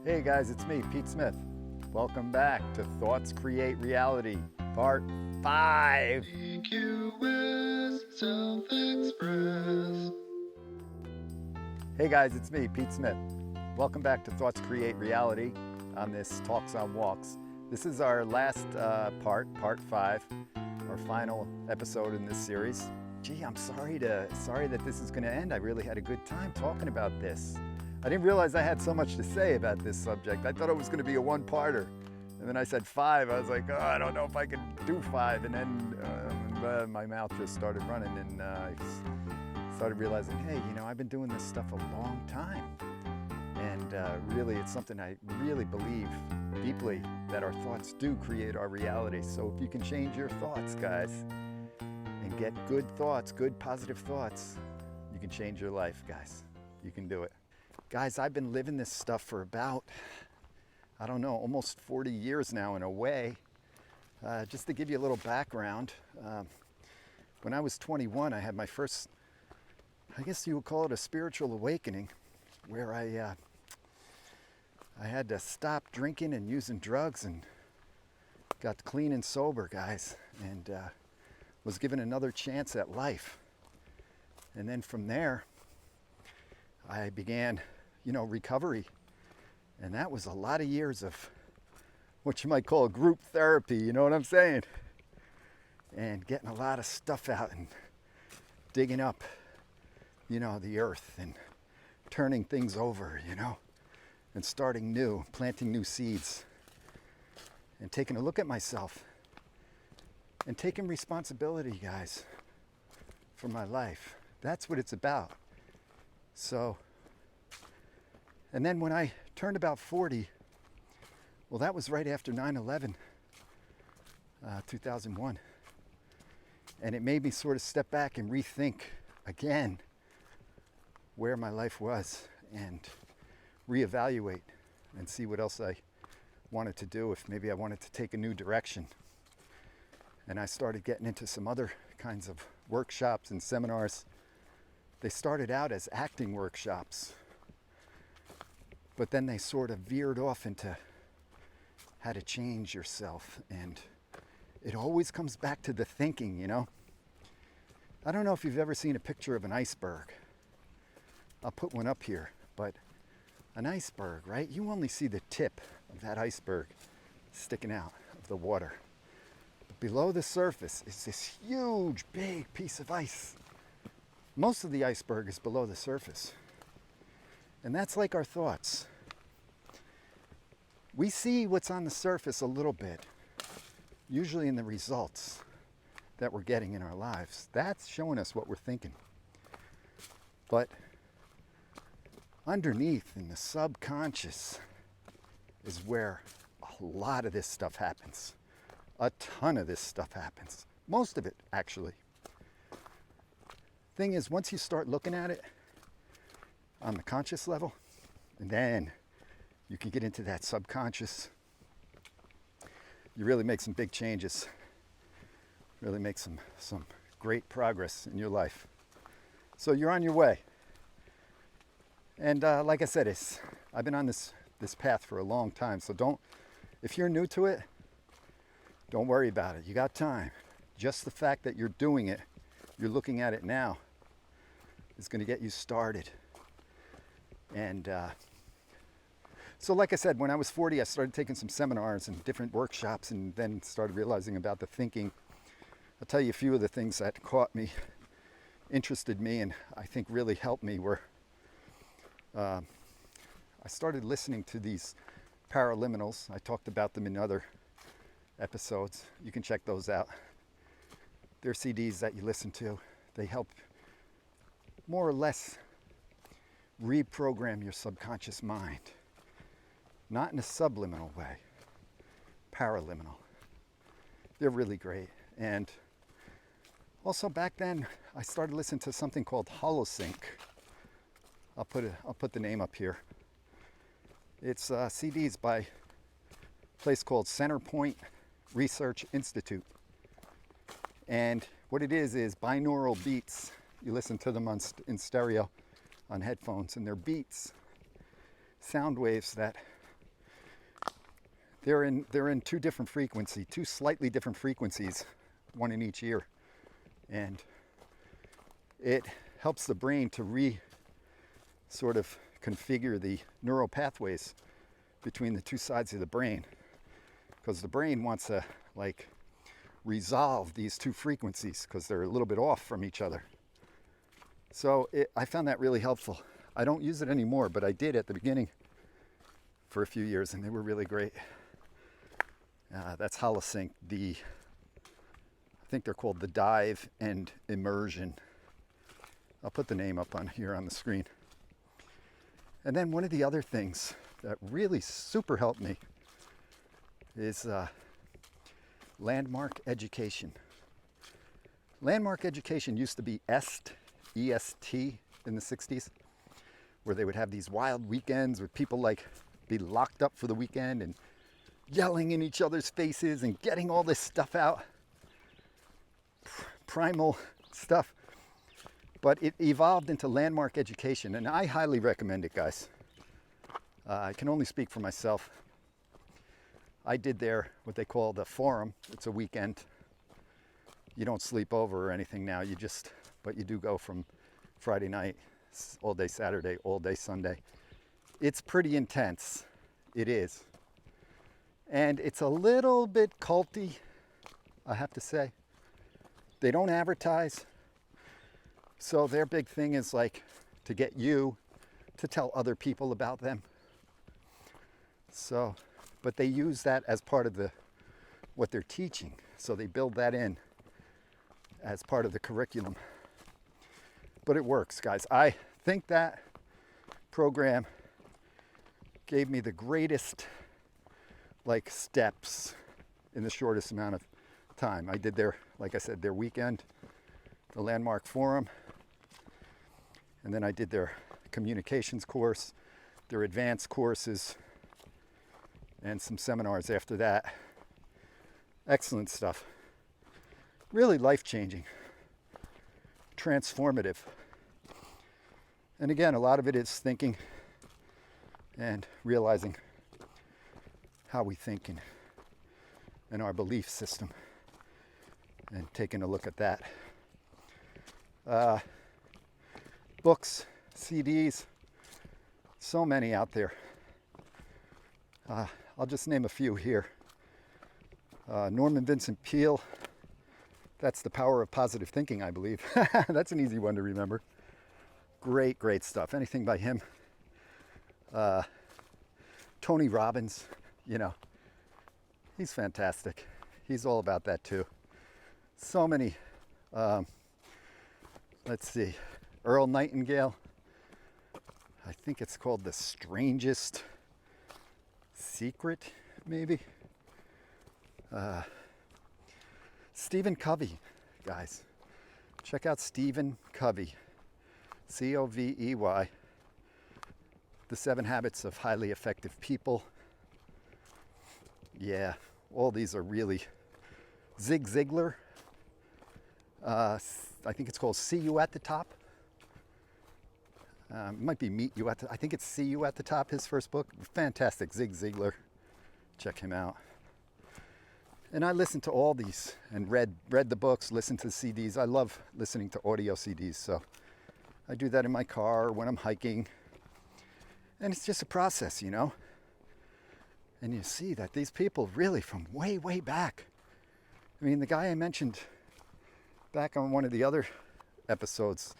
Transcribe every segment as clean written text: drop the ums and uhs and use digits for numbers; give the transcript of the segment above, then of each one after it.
Hey guys, it's me, Pete Smith. Welcome back to Thoughts Create Reality, Part 5. EQS Self-Express. Hey guys, it's me, Pete Smith. Welcome back to Thoughts Create Reality on this Talks on Walks. This is our last part 5, our final episode in this series. Gee, I'm sorry that this is going to end. I really had a good time talking about this. I didn't realize I had so much to say about this subject. I thought it was going to be a one-parter. And then I said 5. I was like, oh, I don't know if I can do 5. And then my mouth just started running, and I started realizing, hey, I've been doing this stuff a long time. And really, it's something I really believe deeply, that our thoughts do create our reality. So if you can change your thoughts, guys, and get good thoughts, good positive thoughts, you can change your life, guys. You can do it. Guys, I've been living this stuff for about, almost 40 years now in a way. Just to give you a little background, when I was 21, I had my first, I guess you would call it a spiritual awakening, where I had to stop drinking and using drugs and got clean and sober, guys, and was given another chance at life. And then from there, I began recovery. And that was a lot of years of what you might call group therapy, you know what I'm saying? And getting a lot of stuff out and digging up, the earth and turning things over, and starting new, planting new seeds, and taking a look at myself and taking responsibility, guys, for my life. That's what it's about. So, and then when I turned about 40, well, that was right after 9/11, 2001. And it made me sort of step back and rethink again where my life was and reevaluate and see what else I wanted to do, if maybe I wanted to take a new direction. And I started getting into some other kinds of workshops and seminars. They started out as acting workshops, but then they sort of veered off into how to change yourself. And it always comes back to the thinking, I don't know if you've ever seen a picture of an iceberg. I'll put one up here, but an iceberg, right? You only see the tip of that iceberg sticking out of the water. Below the surface is this huge, big piece of ice. Most of the iceberg is below the surface. And that's like our thoughts. We see what's on the surface a little bit, usually in the results that we're getting in our lives. That's showing us what we're thinking. But underneath, in the subconscious, is where a lot of this stuff happens. A ton of this stuff happens. Most of it, actually. Thing is, once you start looking at it on the conscious level, and then you can get into that subconscious, you really make some big changes, really make some great progress in your life. So you're on your way. And like I said, I've been on this path for a long time, so if you're new to it, don't worry about it. You got time. Just the fact that you're doing it, you're looking at it now, is going to get you started. And so like I said, when I was 40, I started taking some seminars and different workshops, and then started realizing about the thinking. I'll tell you a few of the things that caught me, interested me, and I think really helped me were, I started listening to these paraliminals. I talked about them in other episodes. You can check those out. They're CDs that you listen to. They help more or less reprogram your subconscious mind. Not in a subliminal way, paraliminal. They're really great. And also back then, I started listening to something called HoloSync. I'll put the name up here. It's CDs by a place called Centerpoint Research Institute. And what it is binaural beats. You listen to them in stereo on headphones, and they're beats, sound waves that they're in two different frequency, two slightly different frequencies, one in each ear. And it helps the brain to sort of configure the neural pathways between the two sides of the brain, because the brain wants to like resolve these two frequencies because they're a little bit off from each other. So I found that really helpful. I don't use it anymore, but I did at the beginning for a few years, and they were really great. That's Holosync. I think they're called the Dive and Immersion. I'll put the name up on here on the screen. And then one of the other things that really super helped me is landmark education. Landmark education used to be EST in the 60s, where they would have these wild weekends where people like be locked up for the weekend and yelling in each other's faces and getting all this stuff out. Primal stuff. But it evolved into landmark education, and I highly recommend it, guys. I can only speak for myself. I did what they call the forum. It's a weekend. You don't sleep over or anything now. But you do go from Friday night, all day Saturday, all day Sunday. It's pretty intense. It is. And it's a little bit culty, I have to say. They don't advertise. So their big thing is like to get you to tell other people about them. So, but they use that as part of what they're teaching. So they build that in as part of the curriculum. But it works, guys. I think that program gave me the greatest steps in the shortest amount of time. I did like I said, their weekend, the Landmark Forum, and then I did their communications course, their advanced courses, and some seminars after that. Excellent stuff. Really life-changing, transformative. And again, a lot of it is thinking and realizing how we think and our belief system, and taking a look at that. Books, CDs, so many out there. I'll just name a few here. Norman Vincent Peale, that's The Power of Positive Thinking, I believe. That's an easy one to remember. Great stuff. Anything by him. Tony Robbins, he's fantastic. He's all about that too. So many. Let's see. Earl Nightingale. I think it's called The Strangest Secret, maybe. Stephen Covey, guys. Check out Stephen Covey. Covey. The 7 Habits of Highly Effective People. Yeah, all these are really. Zig Ziglar. I think it's called See You at the Top. It might be Meet You at the. I think it's See You at the Top. His first book, fantastic. Zig Ziglar, check him out. And I listened to all these and read the books, listened to the CDs. I love listening to audio CDs, so I do that in my car when I'm hiking. And it's just a process, And you see that these people really from way back. I mean, the guy I mentioned back on one of the other episodes,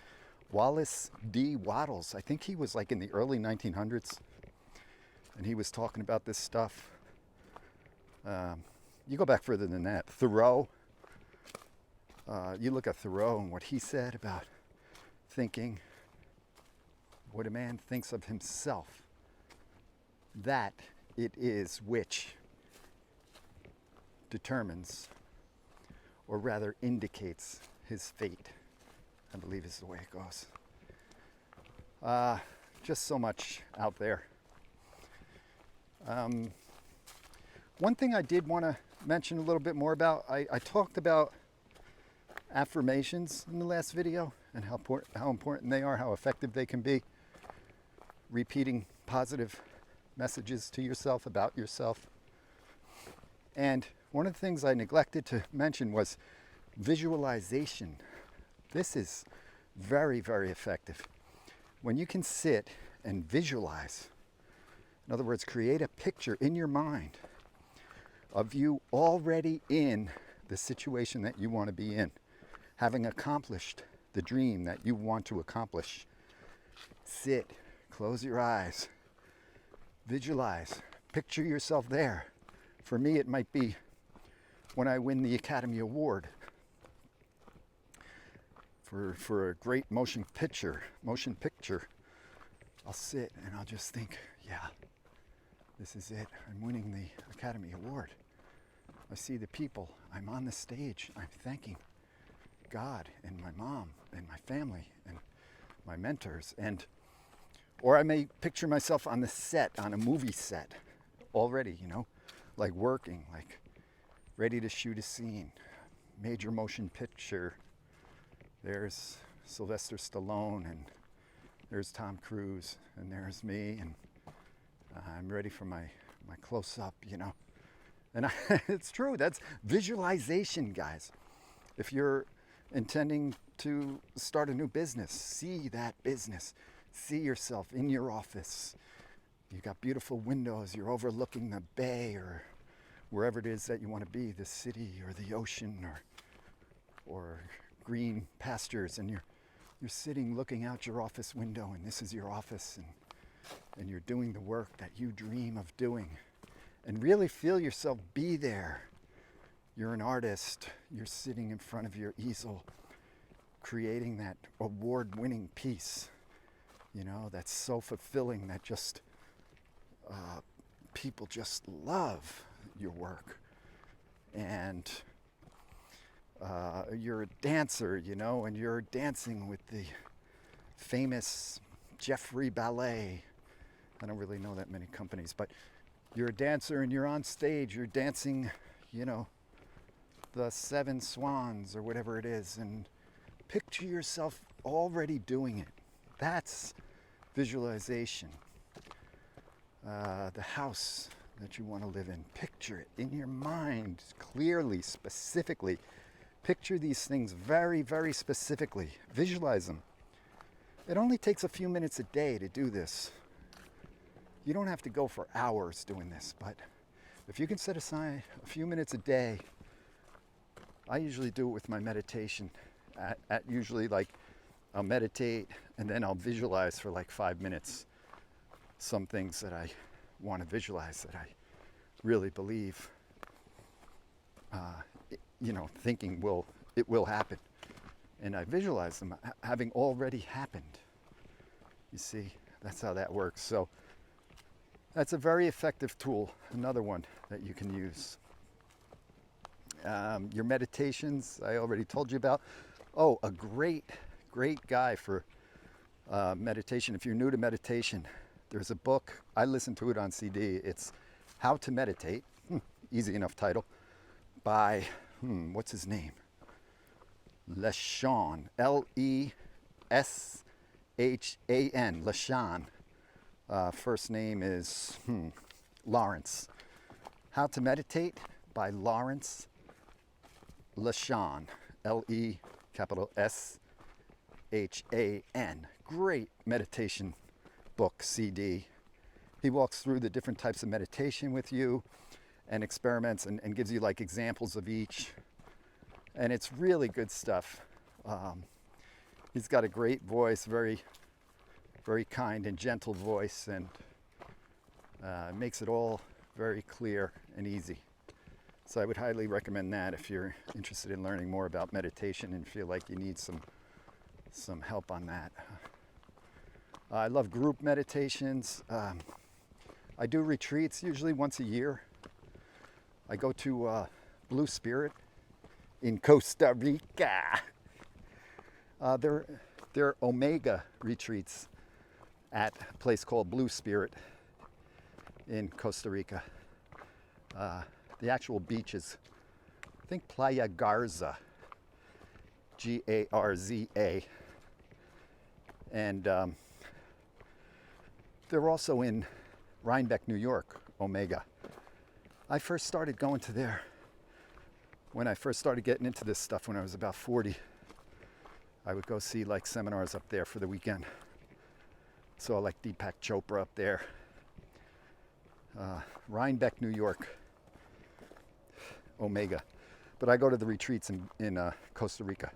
Wallace D. Wattles, I think he was like in the early 1900s, and he was talking about this stuff. You go back further than that. Thoreau, you look at Thoreau and what he said about thinking, what a man thinks of himself, that it is which determines, or rather indicates, his fate, I believe is the way it goes. Just so much out there. One thing I did want to mention a little bit more about, I talked about affirmations in the last video and how important they are, how effective they can be. Repeating positive messages to yourself, about yourself. And one of the things I neglected to mention was visualization. This is very, very effective. When you can sit and visualize, in other words, create a picture in your mind of you already in the situation that you want to be in, having accomplished the dream that you want to accomplish. Sit, close your eyes, visualize, picture yourself there. For me, it might be when I win the Academy Award for a great motion picture. I'll sit and I'll just think, yeah, this is it. I'm winning the Academy Award. I see the people. I'm on the stage. I'm thanking God and my mom and my family and my mentors. Or I may picture myself on the set, on a movie set already, like working, like ready to shoot a scene. Major motion picture. There's Sylvester Stallone, and there's Tom Cruise, and there's me, and I'm ready for my close-up, And it's true, that's visualization, guys. If you're intending to start a new business, see that business. See yourself in your office. You've got beautiful windows, you're overlooking the bay or wherever it is that you want to be, the city or the ocean or green pastures, and you're sitting looking out your office window, and this is your office, and you're doing the work that you dream of doing, and really feel yourself be there. You're an artist, you're sitting in front of your easel creating that award-winning piece, that's so fulfilling, that just people just love your work. And you're a dancer, and you're dancing with the famous Jeffrey Ballet. I don't really know that many companies, but you're a dancer and you're on stage, you're dancing, the Seven Swans or whatever it is, and picture yourself already doing it. That's visualization. The house that you want to live in, picture it in your mind clearly, specifically. Picture these things very, very specifically. Visualize them. It only takes a few minutes a day to do this. You don't have to go for hours doing this, but if you can set aside a few minutes a day, I usually do it with my meditation. At usually, I'll meditate and then I'll visualize for 5 minutes some things that I want to visualize, that I really believe, thinking it will happen. And I visualize them having already happened. You see, that's how that works. So that's a very effective tool, another one that you can use. Your meditations, I already told you about. Oh, a great guy for meditation. If you're new to meditation, there's a book. I listen to it on CD. It's How to Meditate. Easy enough title. By, what's his name? Leshan. Leshan. Leshan. First name is Lawrence. How to Meditate by Lawrence Leshan. Leshan. Great meditation book, CD. He walks through the different types of meditation with you and experiments and gives you examples of each. And it's really good stuff. He's got a great voice, very, very kind and gentle voice, and makes it all very clear and easy. So I would highly recommend that if you're interested in learning more about meditation and feel like you need some help on that. I love group meditations. I do retreats usually once a year. I go to Blue Spirit in Costa Rica. They're Omega retreats at a place called Blue Spirit in Costa Rica. The actual beach is, I think, Playa Garza, Garza. And they're also in Rhinebeck, New York, Omega. I first started going to there when I first started getting into this stuff when I was about 40. I would go see like seminars up there for the weekend. Saw like Deepak Chopra up there. Rhinebeck, New York. Omega. But I go to the retreats in Costa Rica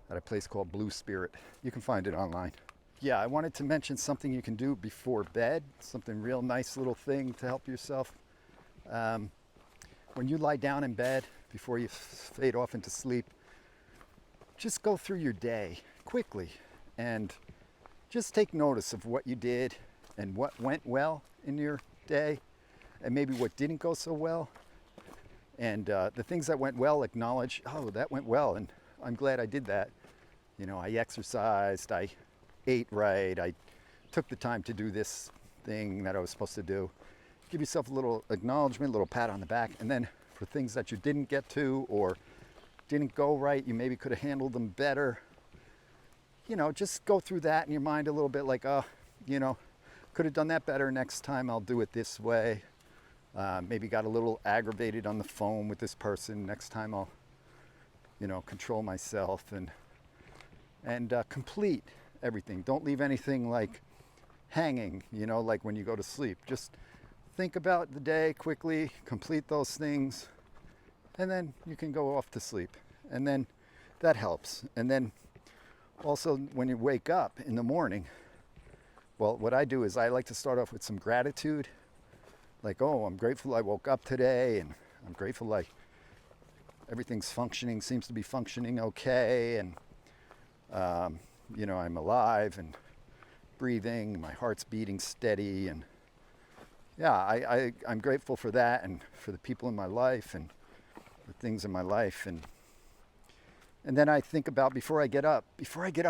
at a place called Blue Spirit. You can find it online. Yeah, I wanted to mention something you can do before bed, something real nice little thing to help yourself. When you lie down in bed, before you fade off into sleep, just go through your day quickly and just take notice of what you did and what went well in your day and maybe what didn't go so well. And the things that went well, acknowledge, oh, that went well, and I'm glad I did that. You know, I exercised, I ate right, I took the time to do this thing that I was supposed to do. Give yourself a little acknowledgement, a little pat on the back, and then for things that you didn't get to or didn't go right, you maybe could have handled them better. You know, just go through that in your mind a little bit like, oh, you know, could have done that better. Next time I'll do it this way. Maybe got a little aggravated on the phone with this person. Next time I'll, you know, control myself and complete everything. Don't leave anything like hanging, you know, like when you go to sleep. Just think about the day quickly, complete those things, and then you can go off to sleep. And then that helps. And then also when you wake up in the morning, well, what I do is I like to start off with some gratitude. Like, oh, I'm grateful I woke up today, and I'm grateful like everything's functioning, seems to be functioning okay, and you know, I'm alive and breathing, my heart's beating steady, and yeah, I'm grateful for that and for the people in my life and the things in my life, and then I think about before I get up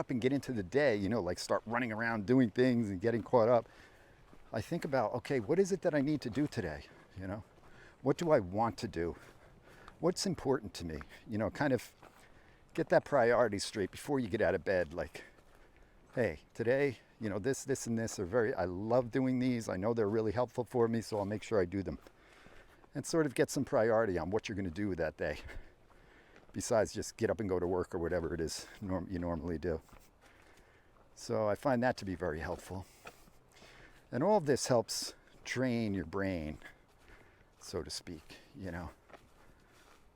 and get into the day, you know, like start running around doing things and getting caught up. I think about, okay, what is it that I need to do today? You know, what do I want to do? What's important to me? You know, kind of get that priority straight before you get out of bed. Like, hey, today, you know, this and this are I love doing these. I know they're really helpful for me, so I'll make sure I do them. And sort of get some priority on what you're going to do that day. Besides just get up and go to work or whatever it is you normally do. So I find that to be very helpful. And all of this helps train your brain, so to speak, you know.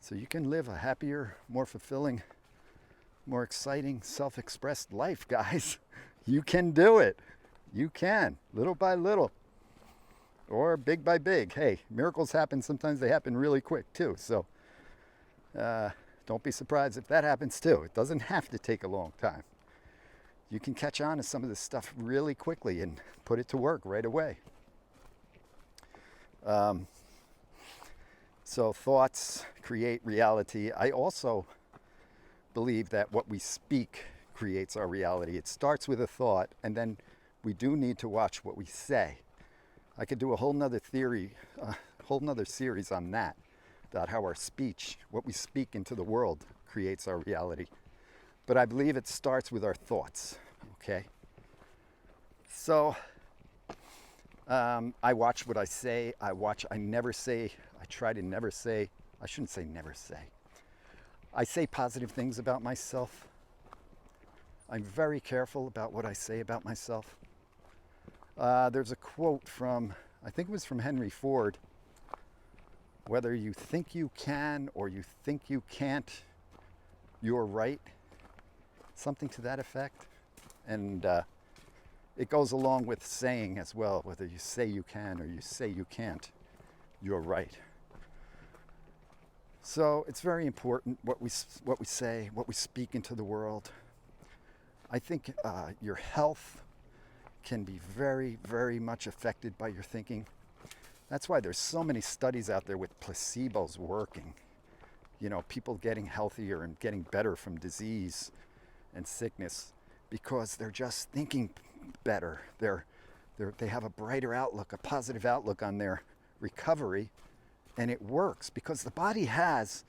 So you can live a happier, more fulfilling, more exciting, self-expressed life, guys. You can do it. You can, little by little. Or big by big. Hey, miracles happen. Sometimes they happen really quick, too. So don't be surprised if that happens, too. It doesn't have to take a long time. You can catch on to some of this stuff really quickly and put it to work right away. So thoughts create reality. I also believe that what we speak creates our reality. It starts with a thought, and then we do need to watch what we say. I could do a whole nother series on that, about how our speech, what we speak into the world, creates our reality. But I believe it starts with our thoughts, okay? So I watch what I say. I never say, I try to never say, I shouldn't say never say. I say positive things about myself. I'm very careful about what I say about myself. There's a quote from, I think it was from Henry Ford, whether you think you can or you think you can't, you're right. Something to that effect. And it goes along with saying as well, whether you say you can or you say you can't, you're right. So it's very important what we say, what we speak into the world. I think your health can be very, very much affected by your thinking. That's why there's so many studies out there with placebos working. You know, people getting healthier and getting better from disease and sickness because they're just thinking better. They have a brighter outlook, a positive outlook on their recovery, and it works because the body has,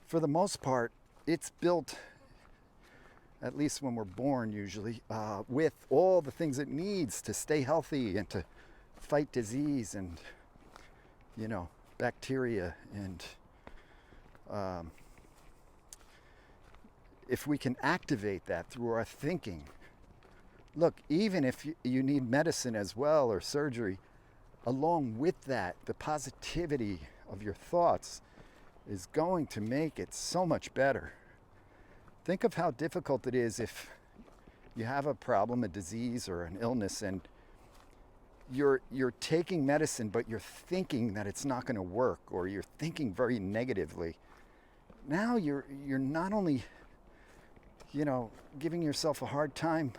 for the most part, it's built, at least when we're born usually, with all the things it needs to stay healthy and to fight disease and, you know, bacteria, and if we can activate that through our thinking. Look, even if you need medicine as well or surgery, along with that, the positivity of your thoughts is going to make it so much better. Think of how difficult it is if you have a problem, a disease or an illness, and you're taking medicine, but you're thinking that it's not going to work, or you're thinking very negatively. Now you're not only, giving yourself a hard time,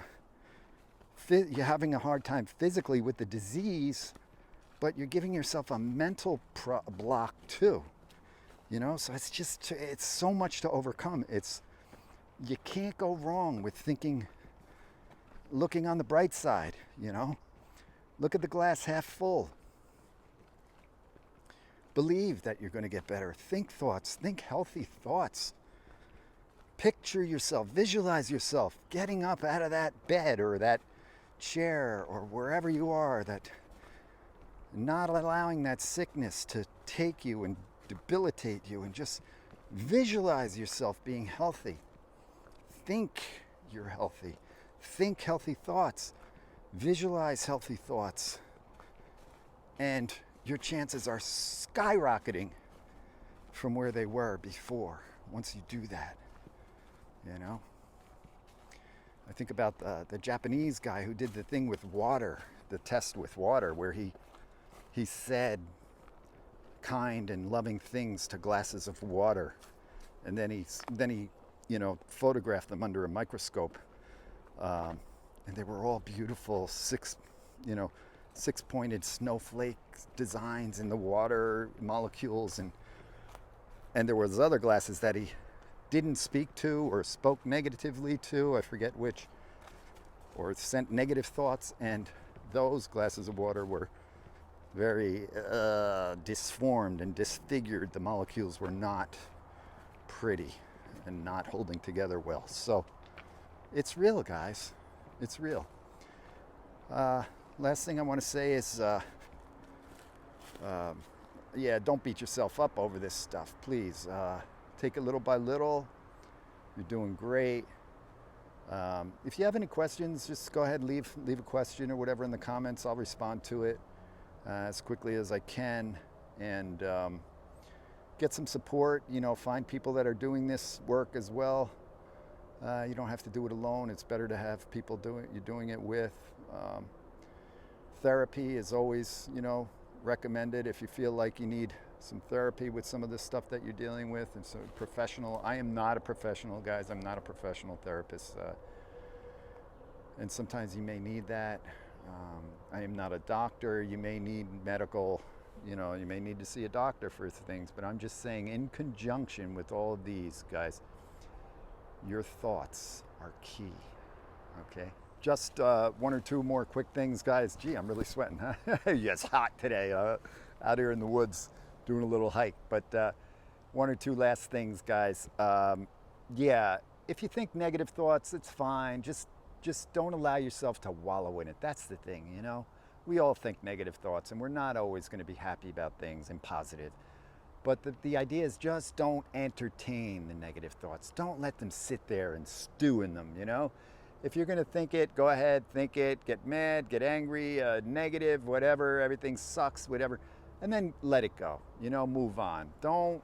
you're having a hard time physically with the disease, but you're giving yourself a mental block too. So it's so much to overcome. You can't go wrong with looking on the bright side, Look at the glass half full. Believe that you're going to get better. Think thoughts. Think healthy thoughts. Picture yourself, visualize yourself getting up out of that bed or that chair or wherever you are, that not allowing that sickness to take you and debilitate you, and just visualize yourself being healthy. Think you're healthy. Think healthy thoughts. Visualize healthy thoughts. And your chances are skyrocketing from where they were before once you do that. I think about the Japanese guy who did the thing with water, the test with water, where he said kind and loving things to glasses of water, and then he photographed them under a microscope, and they were all beautiful six-pointed snowflake designs in the water molecules, and there was other glasses that he didn't speak to or spoke negatively to, I forget which, or sent negative thoughts, and those glasses of water were very disformed and disfigured. The molecules were not pretty and not holding together well. So it's real, guys. It's real. Last thing I want to say is, don't beat yourself up over this stuff, please. Take it little by little. You're doing great. If you have any questions, just go ahead and leave a question or whatever in the comments. I'll respond to it as quickly as I can, and get some support. Find people that are doing this work as well. You don't have to do it alone. It's better to have people you're doing it with. Therapy is always, recommended if you feel like you need some therapy with some of the stuff that you're dealing with. And so professional, I am not a professional, guys. I'm not a professional therapist. And sometimes you may need that. I am not a doctor. You may need medical, you may need to see a doctor for things, but I'm just saying, in conjunction with all of these, guys, your thoughts are key, okay? Just one or two more quick things, guys. Gee, I'm really sweating, huh? Yeah, it's hot today out here in the woods doing a little hike. But one or two last things, guys. If you think negative thoughts, it's fine. Just don't allow yourself to wallow in it. That's the thing, We all think negative thoughts, and we're not always going to be happy about things and positive. But the idea is, just don't entertain the negative thoughts. Don't let them sit there and stew in them, If you're going to think it, go ahead, think it, get mad, get angry, negative, whatever, everything sucks, whatever, and then let it go, move on. Don't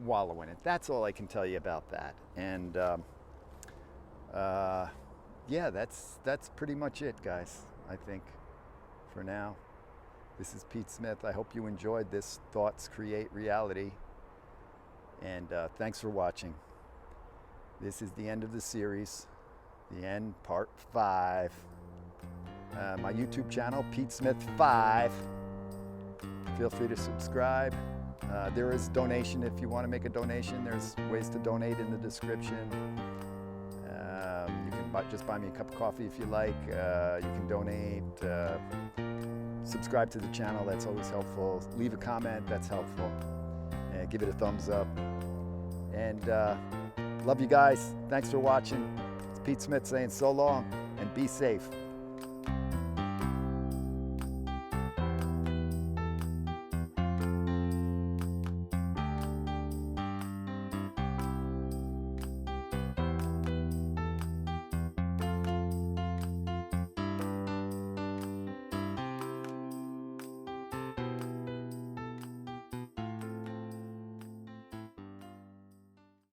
wallow in it. That's all I can tell you about that. And that's pretty much it, guys, I think, for now. This is Pete Smith. I hope you enjoyed this Thoughts Create Reality. And thanks for watching. This is the end of the series. The end, part 5. My YouTube channel, Pete Smith 5. Feel free to subscribe. There is donation if you want to make a donation. There's ways to donate in the description. You can just buy me a cup of coffee if you like. You can donate. Subscribe to the channel, that's always helpful. Leave a comment, that's helpful. And give it a thumbs up. And love you guys. Thanks for watching. It's Pete Smith saying so long, and be safe.